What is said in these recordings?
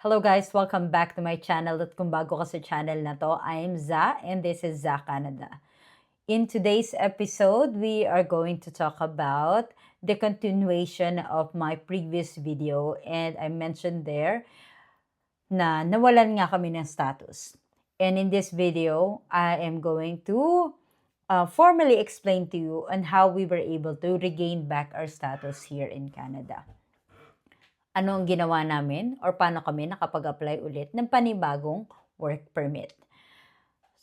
Hello guys, welcome back to my channel. At kung bago ka sa channel na to, I'm Za and this is Za Canada. In today's episode, we are going to talk about the continuation of my previous video, and I mentioned there na nawalan nga kami ng status. And in this video, I am going to formally explain to you on how we were able to regain back our status here in Canada. Ano ang ginawa namin or paano kami nakapag-apply ulit ng panibagong work permit.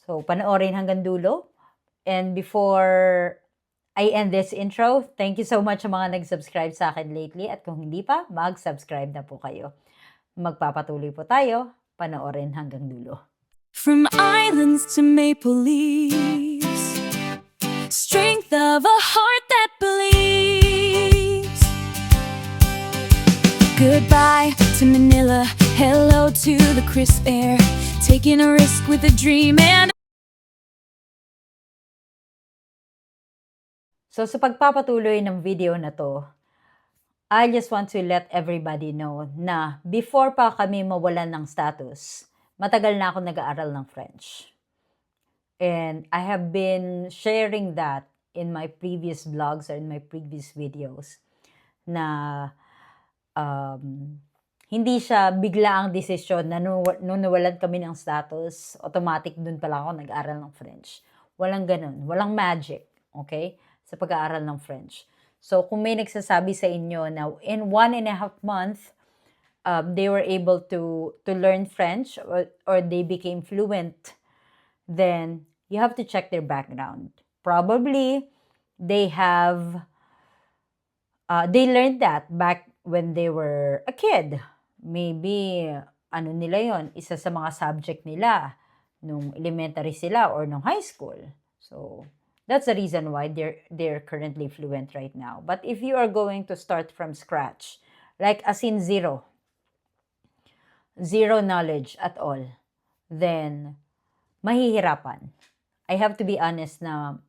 So, panoorin hanggang dulo. And before I end this intro, thank you so much sa mga nag-subscribe sa akin lately. At kung hindi pa, mag-subscribe na po kayo. Magpapatuloy po tayo. Panoorin hanggang dulo. From islands to maple leaves, strength of a heart that believes. Goodbye to Manila, hello to the crisp air, taking a risk with a dream and So sa pagpapatuloy ng video na to, I just want to let everybody know na before pa kami mawalan ng status, matagal na ako nag-aaral ng French. And I have been sharing that in my previous vlogs or in my previous videos na hindi siya biglaang desisyon na nung nawalan kami ng status, automatic dun pala ako nag-aaral ng French. Walang ganun. Walang magic. Okay? Sa pag-aaral ng French. So, kung may nagsasabi sa inyo na in 1.5 months, they were able to learn French or they became fluent, then you have to check their background. Probably, they learned that back when they were a kid. Maybe, ano nila yon, isa sa mga subject nila nung elementary sila or nung high school. So, that's the reason why they're currently fluent right now. But if you are going to start from scratch, like as in zero knowledge at all, then mahihirapan. I have to be honest na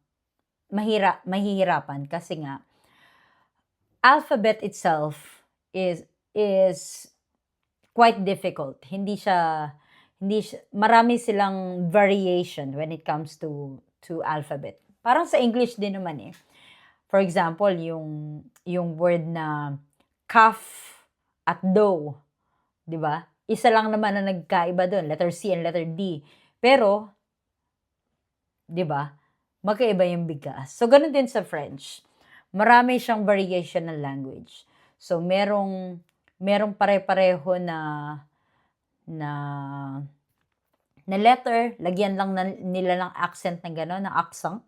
mahihirapan kasi nga alphabet itself is quite difficult. Hindi siya marami silang variation when it comes to alphabet. Parang sa English din naman eh. For example, yung word na calf at dough, 'di ba? Isa lang naman na nagkaiba doon, letter C and letter D. Pero 'di ba? Magkaiba yung bigkas. So ganun din sa French. Marami siyang variation ng language. So merong pare-pareho na letter, lagyan lang nila ng accent na gano'n, ng accent,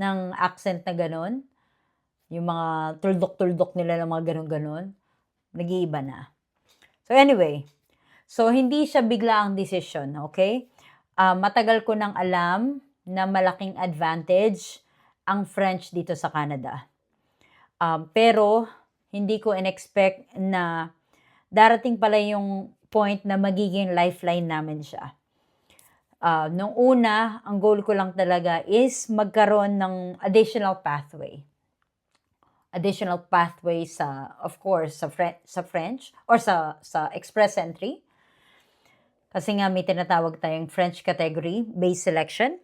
ng accent na gano'n. Yung mga tuldok-tuldok nila ng mga gano'n-gano'n, nag-iiba na. So anyway, so hindi siya biglaang decision, okay? Matagal ko nang alam na malaking advantage ang French dito sa Canada. Pero hindi ko in-expect na darating pala yung point na magiging lifeline namin siya. Nung una, ang goal ko lang talaga is magkaroon ng additional pathway. Additional pathway sa, of course, sa French or sa express entry. Kasi nga may tinatawag tayong French category based selection.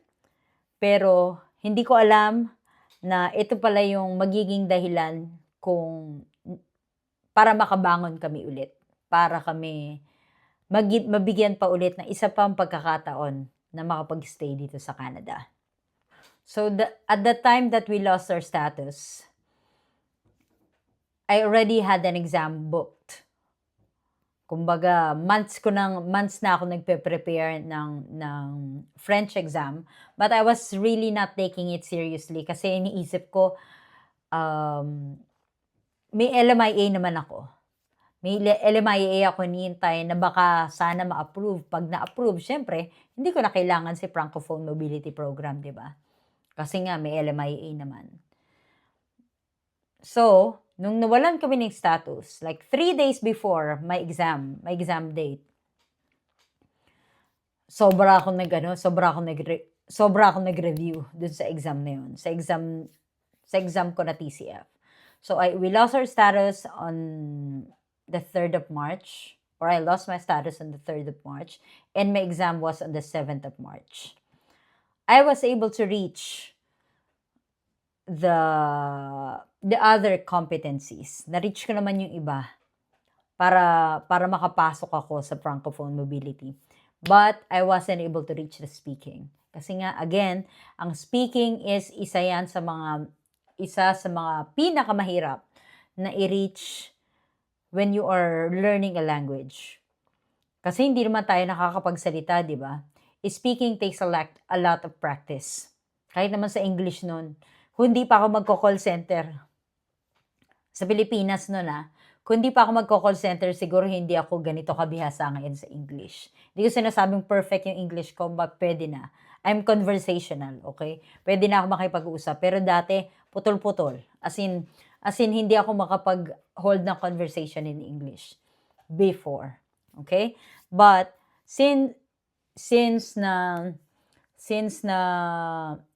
Pero hindi ko alam na ito pala yung magiging dahilan para makabangon kami ulit. Para kami mabigyan pa ulit ng isa pang pagkakataon na makapag-stay dito sa Canada. So at the time that we lost our status, I already had an exam booked. Kumbaga, months na ako nagpe-prepare ng French exam. But I was really not taking it seriously kasi iniisip ko, may LMIA naman ako. May LMIA ako hinihintay na baka sana ma-approve. Pag na-approve, syempre, hindi ko na kailangan si Francophone Mobility Program, di ba? Kasi nga, may LMIA naman. So, nung nawalan kami ng status, like 3 days before my exam date, sobra akong nag-review dun sa exam na yun. Sa exam ko na TCF. So, we lost our status on the 3rd of March or I lost my status on the 3rd of March, and my exam was on the 7th of March. I was able to reach the other competencies. Na-reach ko naman yung iba para makapasok ako sa Francophone Mobility. But I wasn't able to reach the speaking. Kasi nga, again, ang speaking is isa sa mga pinakamahirap na i-reach when you are learning a language. Kasi hindi naman tayo nakakapagsalita, di ba? Speaking takes a lot of practice. Kahit naman sa English nun, kung hindi pa ako magko-call center, sa Pilipinas nun kung hindi pa ako magko-call center, siguro hindi ako ganito kabihasa ngayon sa English. Hindi ko sinasabing perfect yung English ko, but pwede na. I'm conversational, okay? Pwede na ako makipag-usap. Pero dati, putol-putol. As in, hindi ako makapag-hold ng conversation in English before. Okay? But, since na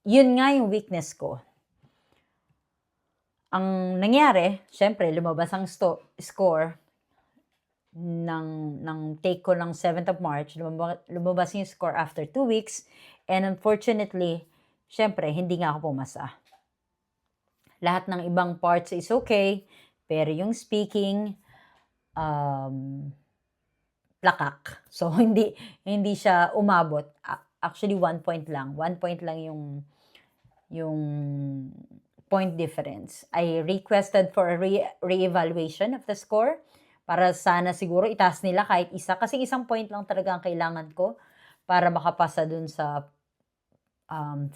yun nga yung weakness ko, ang nangyari, syempre, lumabas ang score ng take ko ng 7th of March, lumabas yung score after 2 weeks, and unfortunately, syempre, hindi nga ako pumasa. Lahat ng ibang parts is okay, pero yung speaking, plakak. So, hindi siya umabot. Actually, 1 point lang. 1 point lang yung point difference. I requested for a re-evaluation of the score para sana siguro itaas nila kahit isa. Kasi 1 point lang talaga ang kailangan ko para makapasa dun sa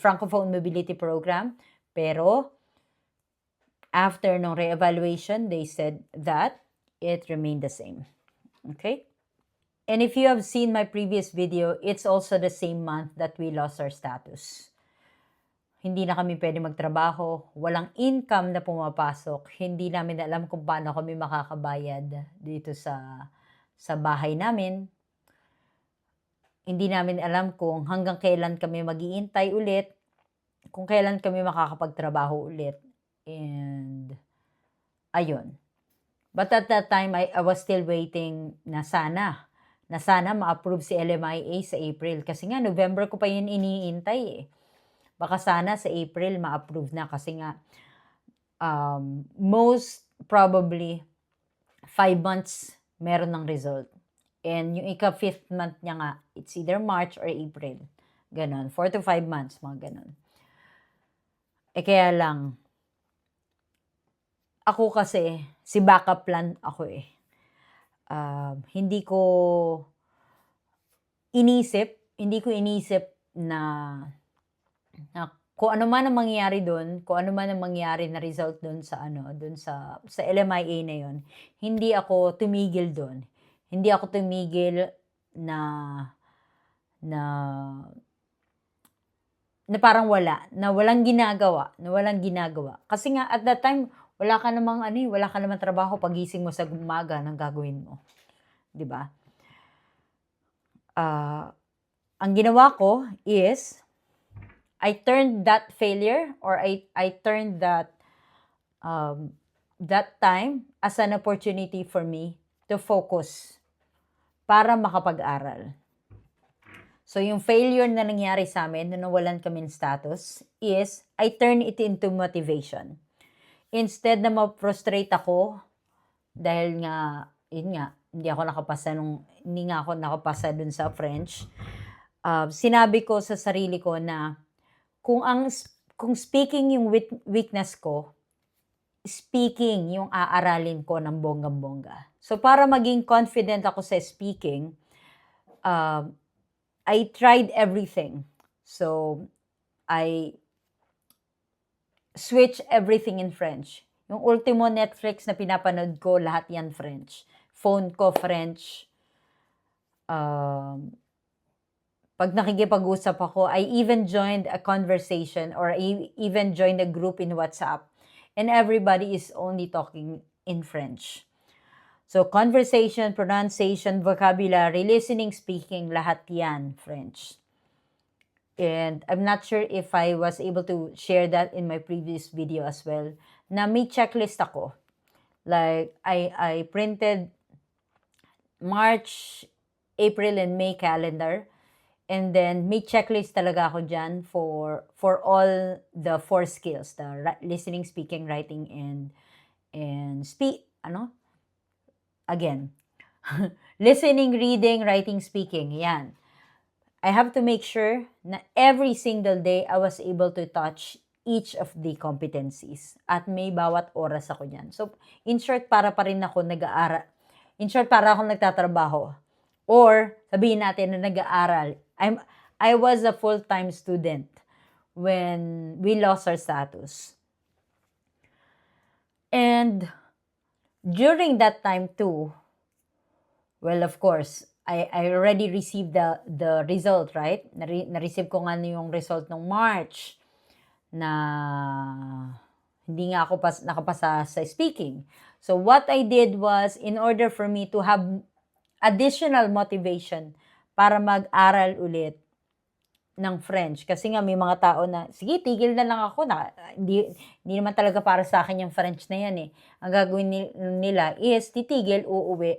Francophone Mobility Program. Pero, after nung re-evaluation, they said that it remained the same. Okay? And if you have seen my previous video, it's also the same month that we lost our status. Hindi na kami pwede magtrabaho, walang income na pumapasok, hindi namin alam kung paano kami makakabayad dito sa bahay namin. Hindi namin alam kung hanggang kailan kami mag-iintay ulit, kung kailan kami makakapagtrabaho ulit. And, ayun. But at that time, I was still waiting na sana ma-approve si LMIA sa April. Kasi nga, November ko pa yun iniintay eh. Baka sana sa April ma-approve na kasi nga most probably 5 months meron ng result. And yung ika-5th month niya nga, it's either March or April. Ganon. 4 to 5 months, mga ganon. Kaya lang, ako kasi, si backup plan ako eh. Hindi ko inisip na kung ano man ang mangyari doon, kung ano man ang mangyari na result doon sa LMIA na yon, hindi ako tumigil doon. Hindi ako tumigil na parang walang ginagawa. Kasi nga at that time wala ka namang trabaho, pagising mo sa umaga nang gagawin mo. 'Di ba? Ang ginawa ko is I turned that failure or I turned that time as an opportunity for me to focus para makapag-aral. So, yung failure na nangyari sa amin, na nawalan kami ng status, is I turned it into motivation. Instead na ma-frustrate ako dahil nga, hindi nga ako nakapasa dun sa French. Sinabi ko sa sarili ko na kung speaking yung weakness ko, speaking yung aaralin ko ng bonggang-bongga. So, para maging confident ako sa speaking, I tried everything. So, I switch everything in French. Yung ultimo Netflix na pinapanood ko, lahat yan French. Phone ko, French. Pag nakikipag-usap ako, I even joined a conversation or I even joined a group in WhatsApp. And everybody is only talking in French. So, conversation, pronunciation, vocabulary, listening, speaking, lahat yan French. And I'm not sure if I was able to share that in my previous video as well, na may checklist ako. Like, I printed March, April, and May calendar. And then, may checklist talaga ako dyan for all the 4 skills. The listening, speaking, writing, and again, listening, reading, writing, speaking. Yan. I have to make sure na every single day I was able to touch each of the competencies. At may bawat oras ako dyan. So, in short, para pa rin ako nag-aaral. In short, para ako nagtatrabaho. Or, sabihin natin na nag-aaral. I was a full-time student when we lost our status. And during that time too, well, of course, I already received the result, right? Na-receive ko nga yung result ng March na hindi nga ako nakapasa sa speaking. So what I did was, in order for me to have additional motivation para mag-aral ulit ng French. Kasi nga may mga tao na, sige, tigil na lang ako. Hindi naman talaga para sa akin yung French na yan eh. Ang gagawin nila is titigil, uuwi,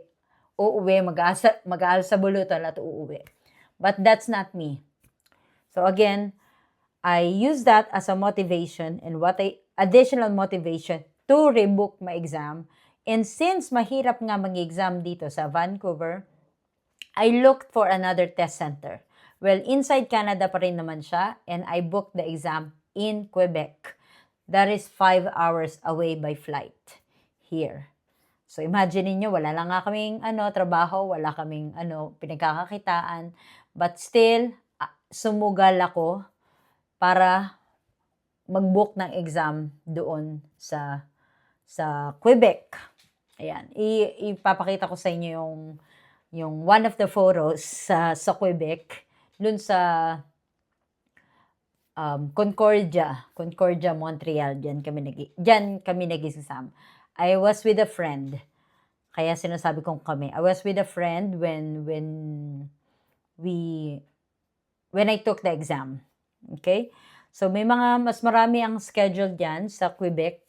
mag-aaral sa bulutan at uuwi. But that's not me. So again, I use that as a motivation and additional motivation to rebook my exam. And since mahirap nga mag-exam dito sa Vancouver, I looked for another test center. Well, inside Canada pa rin naman siya, and I booked the exam in Quebec. That is 5 hours away by flight here. So imagine niyo, wala lang nga kaming trabaho, wala kaming pinagkakakitaan, but still sumugal ako para mag-book ng exam doon sa Quebec. Ayan, ipapakita ko sa inyo yung one of the photos sa Quebec, dun sa Concordia, Montreal, diyan kami nag-exam. I was with a friend. Kaya sinasabi kong kami. I was with a friend when I took the exam. Okay? So may mas marami ang schedule diyan sa Quebec.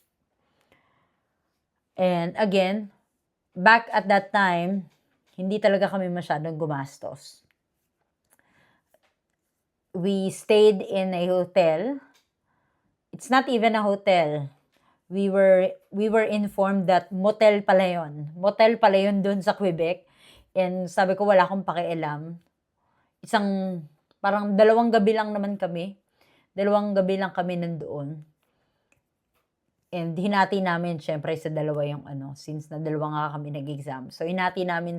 And again, back at that time, hindi talaga kami masyadong gumastos. We stayed in a hotel. It's not even a hotel. We were informed that motel pala yun. Motel pala yun dun sa Quebec. And sabi ko, wala akong pakialam. Parang 2 gabi lang naman kami. 2 gabi lang kami nandoon. And hinati namin, syempre, sa 2 yung since na 2 nga kami nag-exam. So, hinati namin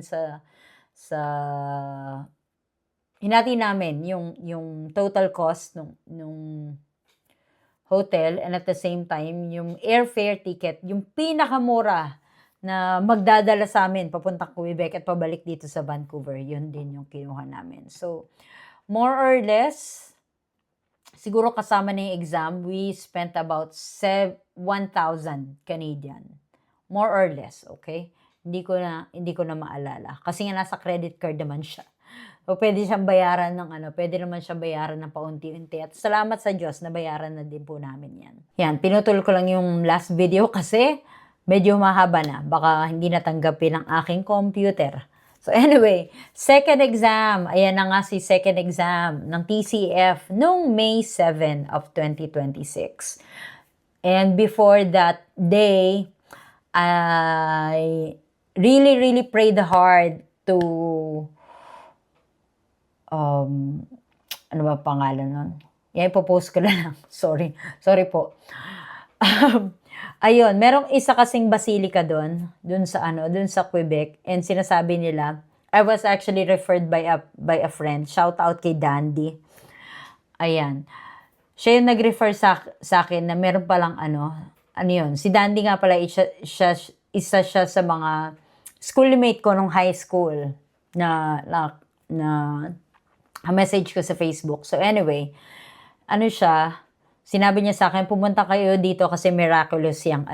hinati namin yung total cost nung hotel, and at the same time, yung airfare ticket, yung pinakamura na magdadala sa amin papuntang Quebec at pabalik dito sa Vancouver, yun din yung kinuha namin. So, more or less, siguro kasama na yung exam, we spent about 1,000 Canadian. More or less, okay? Hindi ko na maalala. Kasi nga nasa credit card naman siya. O pwede siyang bayaran pwede naman siya bayaran ng paunti-unti. At salamat sa Diyos na bayaran na din po namin yan. Yan, pinutol ko lang yung last video kasi medyo mahaba na. Baka hindi natanggapin ng aking computer. So anyway, second exam. Ayan na nga si second exam ng TCF nung May 7 of 2026. And before that day, I really prayed hard to ano ba pangalan nun? Yan, ipopost ko na lang. Sorry po. Ayun, merong isa kasing basilika dun sa Quebec, and sinasabi nila, I was actually referred by a friend. Shout out kay Dandy. Ayan. Siya yung nag-refer sa akin na meron palang yun. Si Dandy nga pala, isa siya sa mga schoolmate ko nung high school na message ko sa Facebook. So anyway, sinabi niya sa akin, pumunta kayo dito kasi miraculous yung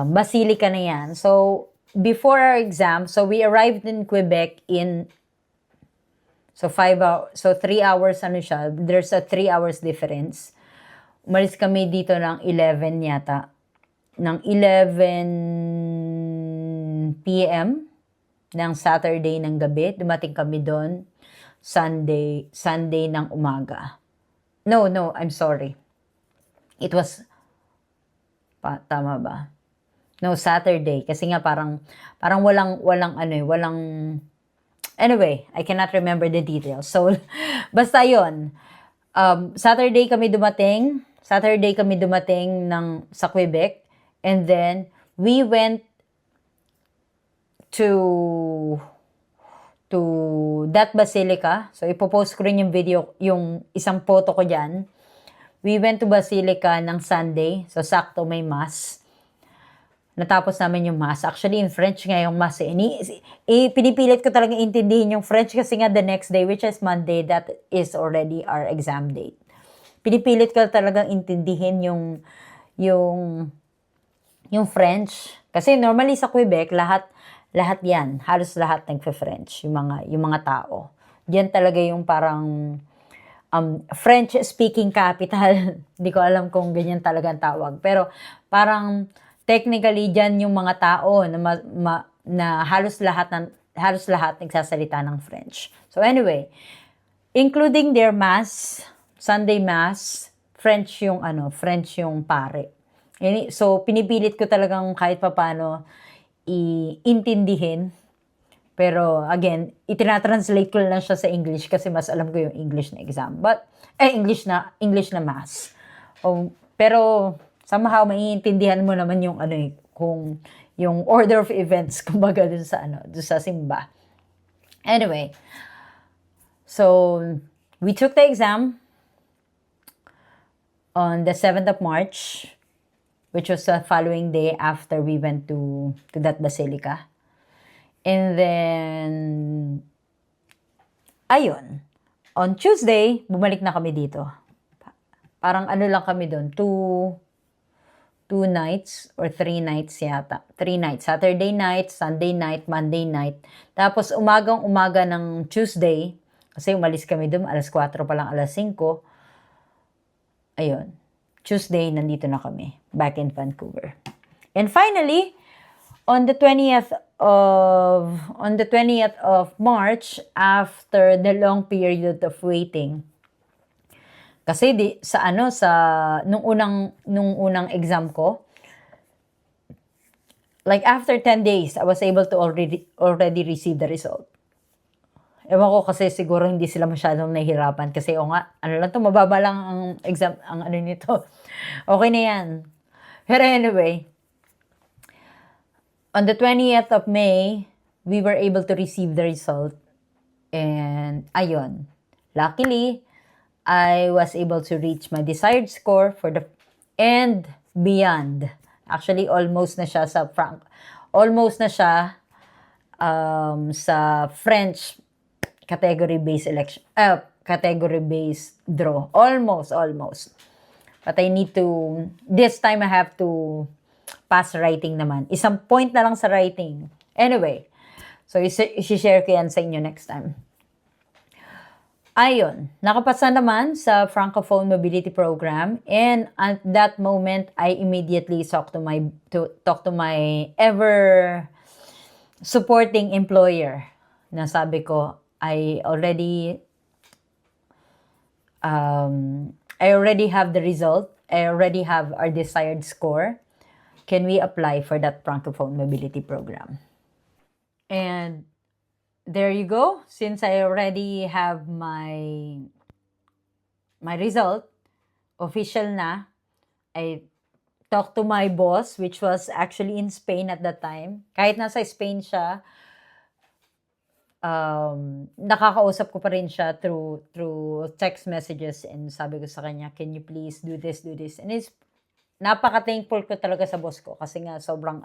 basilica na yan. So, before our exam, so we arrived in Quebec so 3 hours there's a 3 hours difference. Umalis kami dito ng 11 yata. Ng 11 p.m. ng Saturday ng gabi. Dumating kami doon Sunday ng umaga. No, I'm sorry. It was, tama ba? No, Saturday. Kasi nga parang walang, anyway, I cannot remember the details. So, basta yon. Saturday kami dumating sa Quebec, and then we went to that basilica. So, ipopost ko rin yung video, yung isang photo ko dyan. We went to basilica ng Sunday. So, sakto may mass. Natapos namin yung mass. Actually, in French nga yung mass. Pinipilit ko talaga intindihin yung French kasi nga the next day, which is Monday, that is already our exam date. Pinipilit ko talagang intindihin yung French. Kasi normally sa Quebec, lahat yan, halos lahat nagfe-French, yung mga tao. Diyan talaga yung parang French-speaking capital. Hindi ko alam kung ganyan talaga ang tawag. Pero parang technically diyan yung mga tao na halos lahat nagsasalita ng French. So anyway, including their mass, Sunday mass, French yung pare. So pinipilit ko talagang kahit papaano iintindihin. Pero again, itinatranslate ko lang siya sa English kasi mas alam ko yung English na exam. But English na math. Pero somehow maiintindihan mo naman yung kung yung order of events kumbaga dun sa simba. Anyway, so we took the exam on the 7th of March, which was the following day after we went to that basilica. And then, ayun. On Tuesday, bumalik na kami dito. Parang lang kami doon, 2 nights or 3 nights yata. 3 nights. Saturday night, Sunday night, Monday night. Tapos umaga ng Tuesday, kasi umalis kami doon, alas 4 pa lang, alas 5. Ayun. Tuesday, nandito na kami. Back in Vancouver. And finally, on the 20th of March, after the long period of waiting, kasi nung unang exam ko, like after 10 days, I was able to already receive the result. Ewan ko kasi siguro hindi sila masyadong nahihirapan kasi mababa lang ang exam, nito. Okay na yan. Pero anyway, on the 20th of May, we were able to receive the result. And ayun, luckily, I was able to reach my desired score and beyond. Actually, almost na siya sa French category-based draw. Almost. But this time I have to pass writing naman. Isang point na lang sa writing. Anyway, so isi-share ko yan sa inyo next time. Ayun, nakapasa naman sa Francophone Mobility Program, and at that moment, I immediately talk to my ever supporting employer. Na sabi ko, I already have the result. I already have our desired score. Can we apply for that Francophone Mobility Program? And there you go. Since I already have my result, official na, I talked to my boss, which was actually in Spain at that time. Kahit nasa Spain siya, nakakausap ko pa rin siya through text messages, and sabi ko sa kanya, can you please do this? And napaka-thankful ko talaga sa boss ko kasi nga sobrang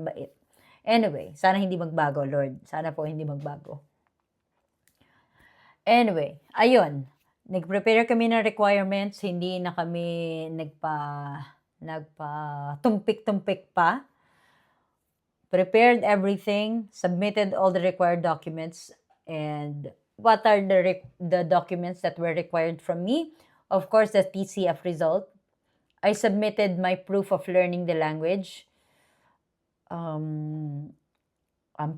bait. Anyway, sana hindi magbago, Lord. Sana po hindi magbago. Anyway, ayun. Nag-prepare kami ng requirements. Hindi na kami nagpa-tumpik-tumpik pa. Prepared everything. Submitted all the required documents. And what are the documents that were required from me? Of course, the TCF result. I submitted my proof of learning the language.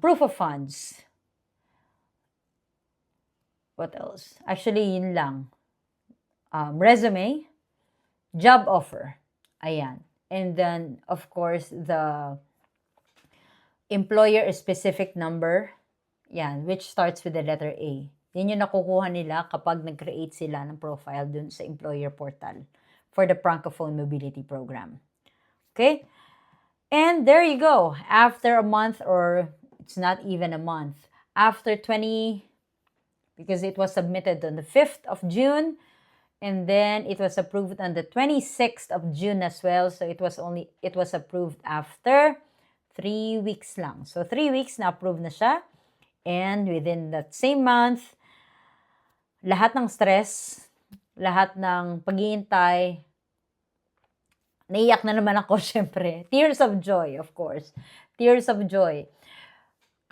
proof of funds. What else? Actually, yun lang. Resume, job offer. Ayan. And then, of course, the employer-specific number. Yan, which starts with the letter A. Yan yung nakukuha nila kapag nag-create sila ng profile dun sa employer portal for the Francophone Mobility Program. Okay? And there you go. After a month, or it's not even a month, after 20, because it was submitted on the 5th of June, and then it was approved on the 26th of June as well. So it was approved after 3 weeks lang. So 3 weeks na approved na siya. And within that same month, lahat ng stress, lahat ng paghihintay, naiyak na naman ako, syempre. Tears of joy, of course. Tears of joy.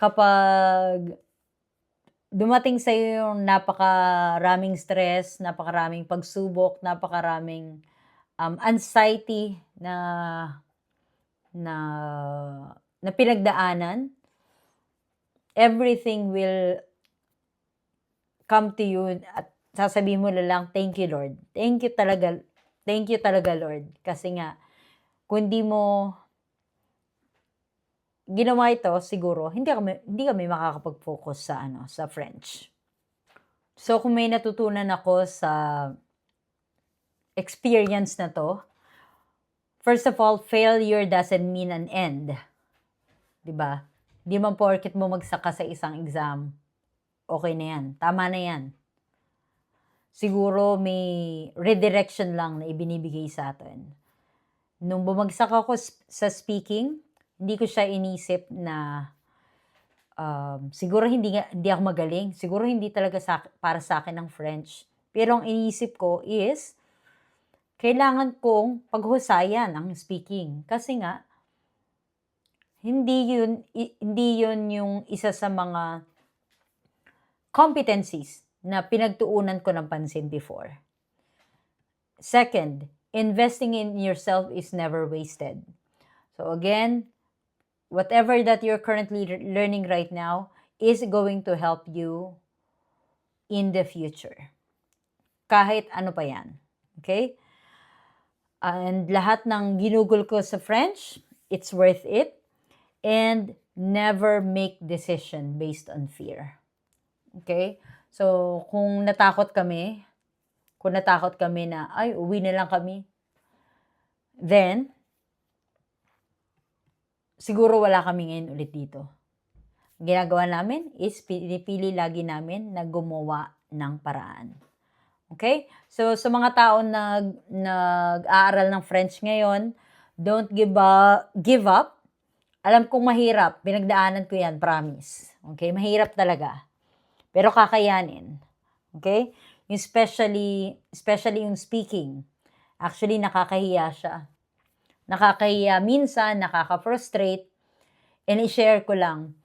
Kapag dumating sa iyo yung napakaraming stress, napakaraming pagsubok, napakaraming anxiety na pinagdaanan, everything will come to you at sasabihin mo lang, thank you, Lord. Thank you talaga, Lord. Kasi nga, kung di mo ginawa ito, siguro, hindi kami makakapag-focus sa French. So, kung may natutunan ako sa experience na to, first of all, failure doesn't mean an end. Diba? Di man porket mo magsaka sa isang exam, okay na yan. Tama na yan. Siguro may redirection lang na ibinibigay sa atin. Nung bumagsak ako sa speaking, hindi ko siya inisip na siguro hindi ako magaling. Siguro hindi talaga para sa akin ang French. Pero ang inisip ko is, kailangan kong paghusayan ang speaking. Kasi nga, hindi yun yung isa sa mga competencies na pinagtuunan ko ng pansin before. Second, investing in yourself is never wasted. So again, whatever that you're currently learning right now is going to help you in the future. Kahit ano pa yan. Okay? And lahat ng ginugol ko sa French, it's worth it. And never make decision based on fear. Okay? So, kung natakot kami na, ay, uwi na lang kami, then, siguro wala kami ngayon ulit dito. Ang ginagawa namin is pinipili lagi namin na gumawa ng paraan. Okay? So, sa mga tao na nag-aaral ng French ngayon, don't give up. Alam kong mahirap. Pinagdaanan ko yan, promise. Okay? Mahirap talaga. Pero kakayanin. Okay? Yung especially yung speaking. Actually, nakakahiya siya. Nakakahiya minsan, nakaka-frustrate. And i-share ko lang.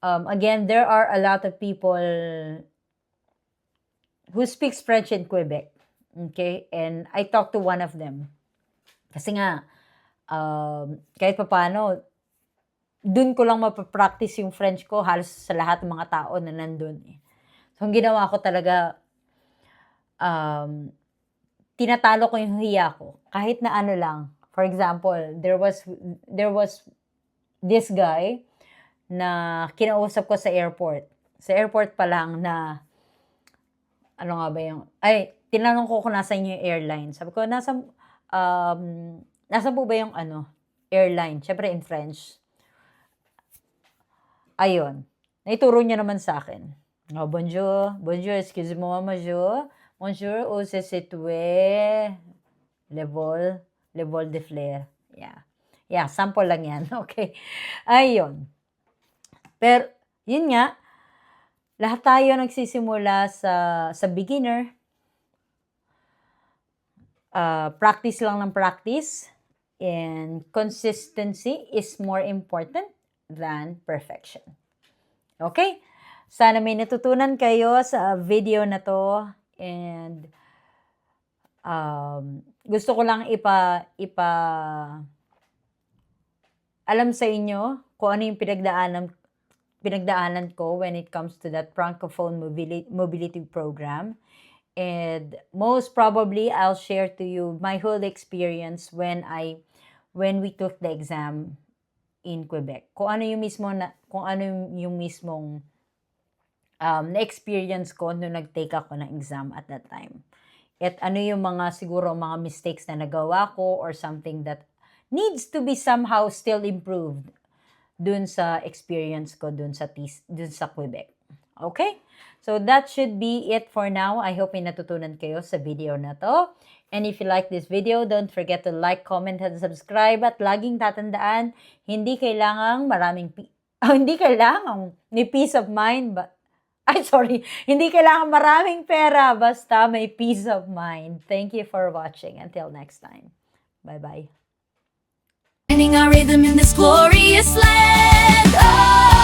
Again, there are a lot of people who speaks French in Quebec. Okay? And I talked to one of them. Kasi nga, kahit paano, dun ko lang mapapractice yung French ko halos sa lahat ng mga tao na nandun. So, ang ginawa ko talaga, tinatalo ko yung hiya ko. Kahit na ano lang. For example, there was this guy na kinausap ko sa airport. Sa airport pa lang na, ano nga ba yung, tinanong ko kung nasa inyo yung airline. Sabi ko, nasa po ba yung airline? Siyempre in French. Ayun. Naituro niya naman sa akin. Oh, bonjour, excusez-moi, bonjour, où se situe le vol de Flair. Yeah, sample lang yan. Okay. Ayun. Pero, yun nga, lahat tayo nagsisimula sa beginner. Practice lang ng practice. And consistency is more important than perfection. Okay? Sana may natutunan kayo sa video na to. And gusto ko lang ipa alam sa inyo kung ano yung pinagdaanan pinagdaanan ko when it comes to that Francophone mobility program. And most probably, I'll share to you my whole experience when we took the exam in Quebec. Kung ano yung mismong na-experience ko nung nag-take ako ng exam at that time. At ano yung siguro mga mistakes na nagawa ko or something that needs to be somehow still improved dun sa experience ko dun sa Quebec. Okay? So that should be it for now. I hope may natutunan kayo sa video na to. And if you like this video, don't forget to like, comment, and subscribe. At laging tatandaan, hindi kailangang hindi kailangang may peace of mind, hindi kailangan maraming pera, basta may peace of mind. Thank you for watching. Until next time. Bye-bye. Finding our rhythm in this glorious land. Oh!